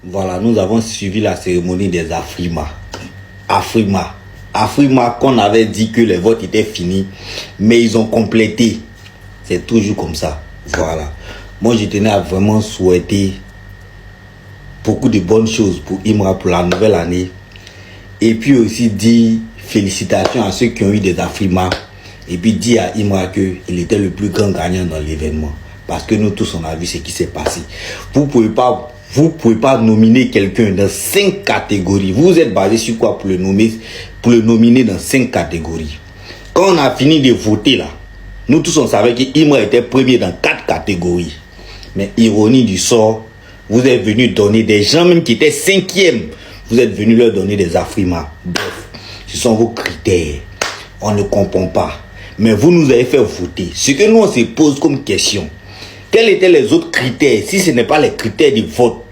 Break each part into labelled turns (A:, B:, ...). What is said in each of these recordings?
A: Voilà, nous avons suivi la cérémonie des Afrima. Afrima qu'on avait dit que les votes étaient finis, mais ils ont complété. C'est toujours comme ça. Voilà. Moi, je tenais à vraiment souhaiter beaucoup de bonnes choses pour Imra pour la nouvelle année. Et puis aussi dire félicitations à ceux qui ont eu des Afrima. Et puis dire à Imra qu'il était le plus grand gagnant dans l'événement. Parce que nous tous, on a vu ce qui s'est passé. Vous pouvez pas nominer quelqu'un dans 5 catégories. Vous êtes basé sur quoi pour le nominer dans 5 catégories? Quand on a fini de voter là, nous tous on savait qu'Imra était premier dans 4 catégories. Mais ironie du sort, vous êtes venu donner des gens même qui étaient 5e. Vous êtes venu leur donner des Afrima. Bref, ce sont vos critères. On ne comprend pas. Mais vous nous avez fait voter. Ce que nous on se pose comme question, quels étaient les autres critères? Si ce n'est pas les critères du vote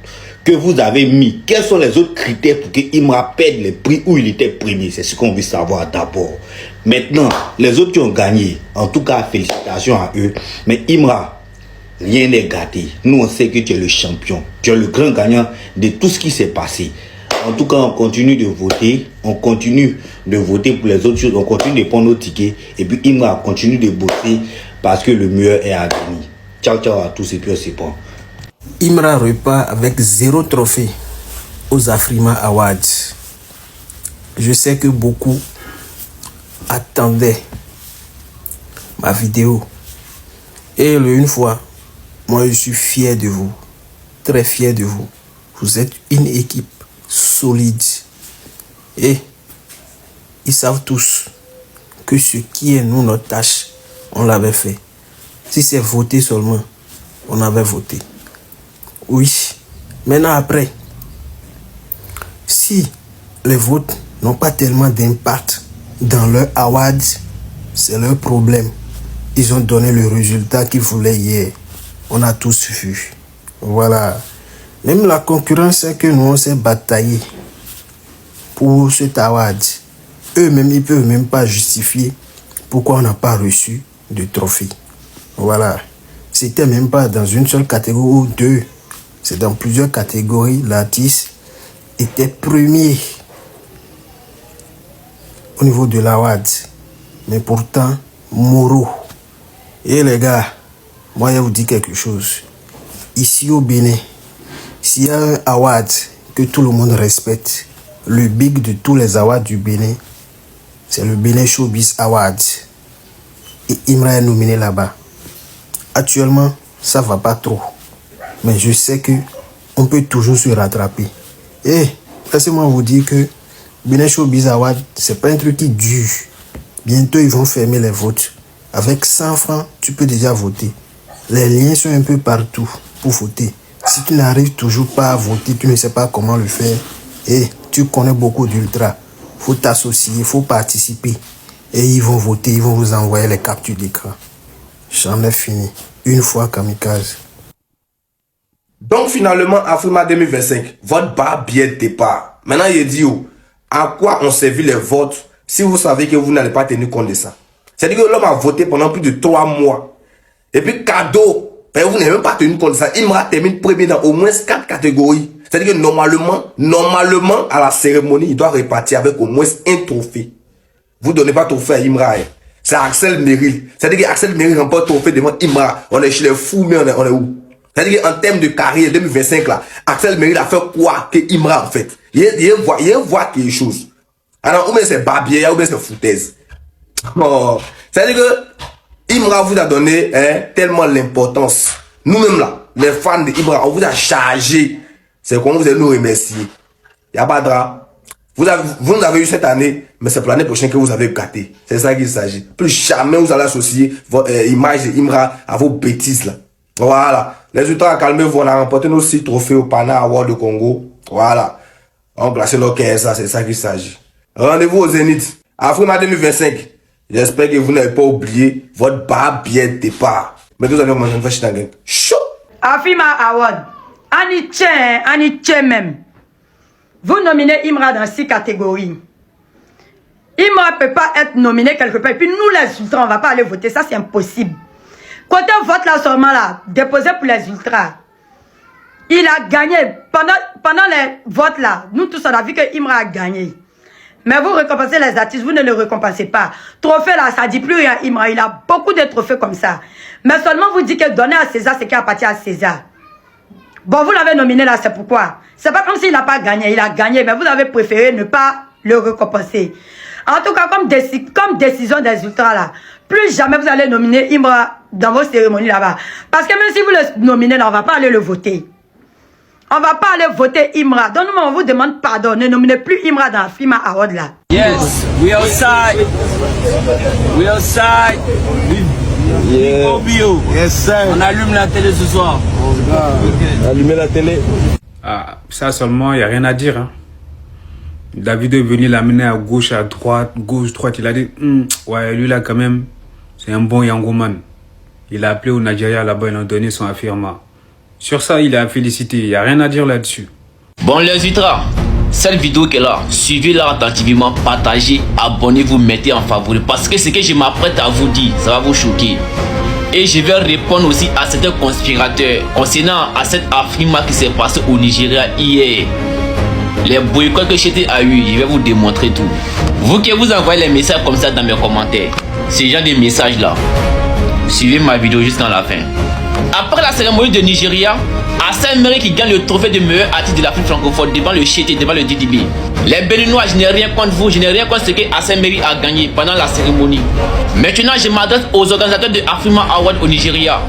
A: que vous avez mis, quels sont les autres critères pour que Imra perde les prix où il était premier? C'est ce qu'on veut savoir d'abord. Maintenant, les autres qui ont gagné, en tout cas, félicitations à eux. Mais Imra, rien n'est gâté. Nous, on sait que tu es le champion. Tu es le grand gagnant de tout ce qui s'est passé. En tout cas, on continue de voter. On continue de voter pour les autres choses. On continue de prendre nos tickets. Et puis, Imra continue de bosser parce que le meilleur est à venir. Ciao, ciao à tous et puis on se prend.
B: Imra repart avec 0 trophée aux Afrima Awards. Je sais que beaucoup attendaient ma vidéo. Et une fois, moi je suis fier de vous. Très fier de vous. Vous êtes une équipe solide. Et ils savent tous que ce qui est nous, notre tâche, on l'avait fait. Si c'est voter seulement, on avait voté. Oui. Maintenant après, si les votes n'ont pas tellement d'impact dans leur award, c'est leur problème. Ils ont donné le résultat qu'ils voulaient hier. On a tous vu. Voilà. Même la concurrence, c'est que nous, on s'est bataillé pour cet award. Eux-mêmes, ils ne peuvent même pas justifier pourquoi on n'a pas reçu de trophée. Voilà. C'était même pas dans une seule catégorie ou 2. C'est dans plusieurs catégories. L'artiste était premier au niveau de l'award. Mais pourtant, Moro. Et les gars, moi je vous dis quelque chose. Ici au Bénin, s'il y a un award que tout le monde respecte, le big de tous les awards du Bénin, c'est le Bénin Showbiz Awards. Et Imra est nominé là-bas. Actuellement, ça va pas trop. Mais je sais que on peut toujours se rattraper. Et laissez-moi vous dire que Bénin Showbiz Awards, c'est pas un truc qui dure. Bientôt, ils vont fermer les votes. Avec 100 francs, tu peux déjà voter. Les liens sont un peu partout pour voter. Si tu n'arrives toujours pas à voter, tu ne sais pas comment le faire, et tu connais beaucoup d'ultra, faut t'associer, il faut participer. Et ils vont voter, ils vont vous envoyer les captures d'écran. J'en ai fini. Une fois kamikaze.
C: Donc finalement, Afrima 2025, vote bas bien départ. Maintenant, il dit, à quoi on servit les votes si vous savez que vous n'allez pas tenir compte de ça? C'est-à-dire que l'homme a voté pendant plus de 3 mois. Et puis, cadeau, vous n'avez même pas tenu compte de ça. Imra termine premier dans au moins 4 catégories. C'est-à-dire que normalement, à la cérémonie, il doit repartir avec au moins un trophée. Vous ne donnez pas trophée à Imra. C'est Axel Merrill. C'est-à-dire qu'Axel Merrill remporte trophée devant Imra. On est chez les fous, mais on est où? C'est-à-dire qu'en termes de carrière 2025, là, Axel Merrill a fait quoi que Imra, en fait? Il voit quelque chose. Alors, ou bien c'est Barbier, ou bien c'est foutaise. Oh. C'est-à-dire que Imra vous a donné tellement l'importance. Nous-mêmes là, les fans d'Imra, on vous a chargé. C'est comment vous allez nous remercier. Il n'y a pas de drap. Vous nous avez eu cette année, mais c'est pour l'année prochaine que vous avez gâté. C'est ça qu'il s'agit. Plus jamais vous allez associer votre image d'Imra à vos bêtises là. Voilà. Les résultats, calmez-vous. On a remporté nos 6 trophées au Pana Award de Congo. Voilà. On place nos 15, c'est ça qu'il s'agit. Rendez-vous au Zénith. Afrima 2025. J'espère que vous n'avez pas oublié votre bas bien départ. Mais vous allez vous manger une vache dans chaud.
D: Afrima Award. Aniche même. Vous nominez Imra dans 6 catégories. Imra ne peut pas être nominé quelque part. Et puis nous, les ultras, on ne va pas aller voter. Ça, c'est impossible. Côté vote là seulement là, déposé pour les ultras. Il a gagné. Pendant les votes là, nous tous on a vu que Imra a gagné. Mais vous récompensez les artistes, vous ne le récompensez pas. Trophée là, ça dit plus rien Imra. Il a beaucoup de trophées comme ça. Mais seulement vous dites que donner à César, c'est qui appartient à César. Bon, vous l'avez nominé là, c'est pourquoi. C'est pas comme s'il n'a pas gagné. Il a gagné, mais vous avez préféré ne pas le récompenser. En tout cas, comme décision des ultras là, plus jamais vous allez nominer Imra dans vos cérémonies là-bas. Parce que même si vous le nominez là, on ne va pas aller le voter. On ne va pas aller voter Imra. Donc nous, on vous demande pardon. Ne nominez plus Imra dans la Afrima Award là.
E: Yes, we outside. We outside.
C: Yeah. Yes, sir.
E: On allume la télé ce soir.
C: Allumer la télé.
F: Ah, ça seulement, il n'y a rien à dire. Hein. David est venu l'amener à gauche, à droite, gauche, droite. Il a dit, ouais, lui là quand même, c'est un bon Yangoman. Il a appelé au Nigeria là-bas, il a donné son affirma. Sur ça, il a félicité. Il n'y a rien à dire là-dessus.
E: Bon, les ultras, cette vidéo qui est là, suivez-la attentivement, partagez, abonnez-vous, mettez en favori. Parce que ce que je m'apprête à vous dire, ça va vous choquer. Et je vais répondre aussi à certains conspirateurs concernant à cette Afrima qui s'est passée au Nigeria hier. Les boycotts que Chété a eu, je vais vous démontrer tout. Vous qui vous envoyez les messages comme ça dans mes commentaires, ces genre de messages là, suivez ma vidéo jusqu'à la fin. Après la cérémonie de Nigeria, Assane Emery qui gagne le trophée de meilleur artiste de l'Afrique francophone devant le Chété, devant le DDB. Les Béninois, je n'ai rien contre vous, je n'ai rien contre ce que Assane Emery a gagné pendant la cérémonie. Maintenant, je m'adresse aux organisateurs de Afrima Award au Nigeria.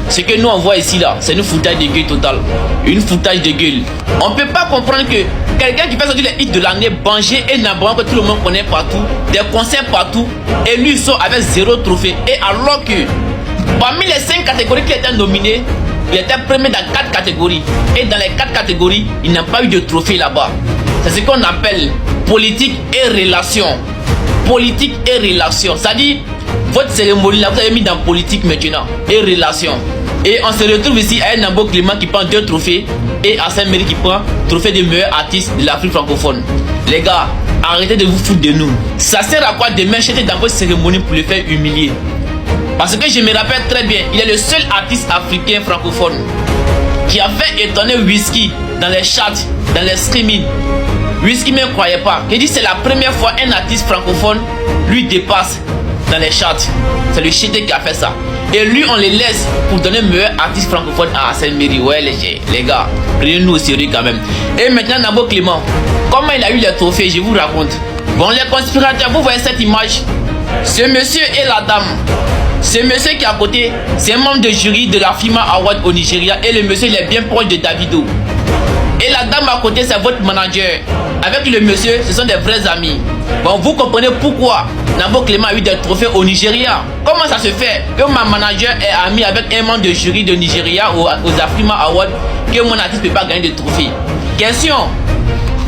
E: Ce que nous on voit ici là, c'est une foutage de gueule totale. Une foutage de gueule. On ne peut pas comprendre que quelqu'un qui fait sortir les hits de l'année, Banger et Nabaran, que tout le monde connaît partout, des concerts partout, et lui sort avec 0 trophée. Et alors que parmi les 5 catégories qui étaient nominées, il était premier dans 4 catégories. Et dans les 4 catégories, il n'a pas eu de trophée là-bas. C'est ce qu'on appelle politique et relations. Politique et relations. C'est-à-dire, votre cérémonie là, vous avez mis dans politique maintenant et relations. Et on se retrouve ici à Nambo Clément qui prend 2 trophées et Assane Emery qui prend trophée de meilleur artiste de l'Afrique francophone. Les gars, arrêtez de vous foutre de nous. Ça sert à quoi demain j'étais dans votre cérémonie pour le faire humilier? Parce que je me rappelle très bien, il est le seul artiste africain francophone qui a fait étonner Whisky dans les charts, dans les streaming. Whisky ne me croyait pas. Il dit c'est la première fois un artiste francophone lui dépasse dans les charts. C'est le Chété qui a fait ça. Et lui on les laisse pour donner meilleur artiste francophone à Assane Emery. Ouais les gars, prenez-nous au sérieux quand même. Et maintenant Nambo Clément, comment il a eu les trophées, je vous raconte. Bon, les conspirateurs, vous voyez cette image. Ce monsieur et la dame. Ce monsieur qui est à côté, c'est un membre de jury de la Afrima Award au Nigeria. Et le monsieur il est bien proche de Davido. Et la dame à côté c'est votre manager. Avec le monsieur, ce sont des vrais amis. Bon, vous comprenez pourquoi Nambo Clément a eu des trophées au Nigeria. Comment ça se fait que ma manager est ami avec un membre de jury de Nigeria aux Afrima Awards, que mon artiste ne peut pas gagner de trophées? Question.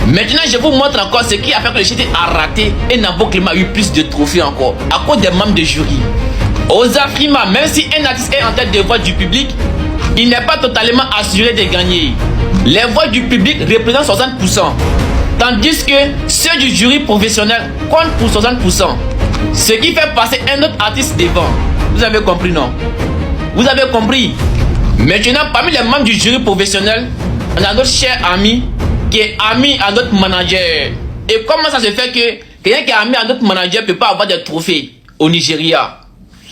E: Maintenant, je vous montre encore ce qui a fait que le Chété a raté et Nambo Clément a eu plus de trophées encore à cause des membres de jury. Aux Afrima, même si un artiste est en tête de vote du public, il n'est pas totalement assuré de gagner. Les votes du public représentent 60%, tandis que ceux du jury professionnel comptent pour 60%. Ce qui fait passer un autre artiste devant. Vous avez compris, non? Vous avez compris? Maintenant, parmi les membres du jury professionnel, on a notre cher ami qui est ami à notre manager. Et comment ça se fait que quelqu'un qui est ami à notre manager ne peut pas avoir des trophées au Nigeria?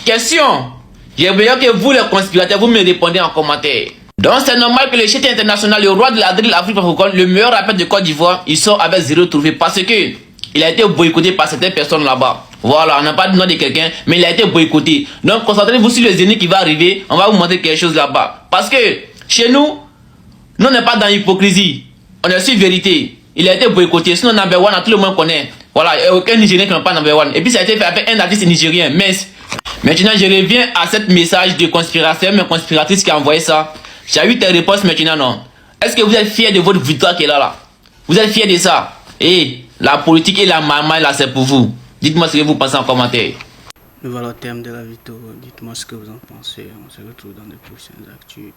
E: Question. J'aimerais que vous, les conspirateurs, vous me répondez en commentaire. Donc c'est normal que le Chété international, le roi de la drill Afrique francophone, le meilleur rappeur de Côte d'Ivoire, il sort avec 0 trophée parce que il a été boycotté par certaines personnes là-bas. Voilà, on n'a pas de nom de quelqu'un, mais il a été boycotté. Donc concentrez-vous sur les ennemis qui va arriver, on va vous montrer quelque chose là-bas. Parce que chez nous, on n'est pas dans l'hypocrisie, on est sur vérité. Il a été boycotté, sinon number one, tout le monde connaît. Voilà, il n'y a aucun Nigérien qui n'a pas number one. Et puis ça a été fait avec un artiste nigérien, mince. Maintenant je reviens à cette message de conspirateur, mais conspiratrice qui a envoyé ça. J'ai eu tes réponses maintenant, non? Est-ce que vous êtes fiers de votre victoire qui est là? Vous êtes fiers de ça? Et la politique et la maman là, c'est pour vous. Dites-moi ce que vous pensez en commentaire.
G: Nous voilà au terme de la vidéo. Dites-moi ce que vous en pensez. On se retrouve dans de prochaines actus.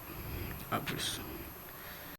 G: A plus.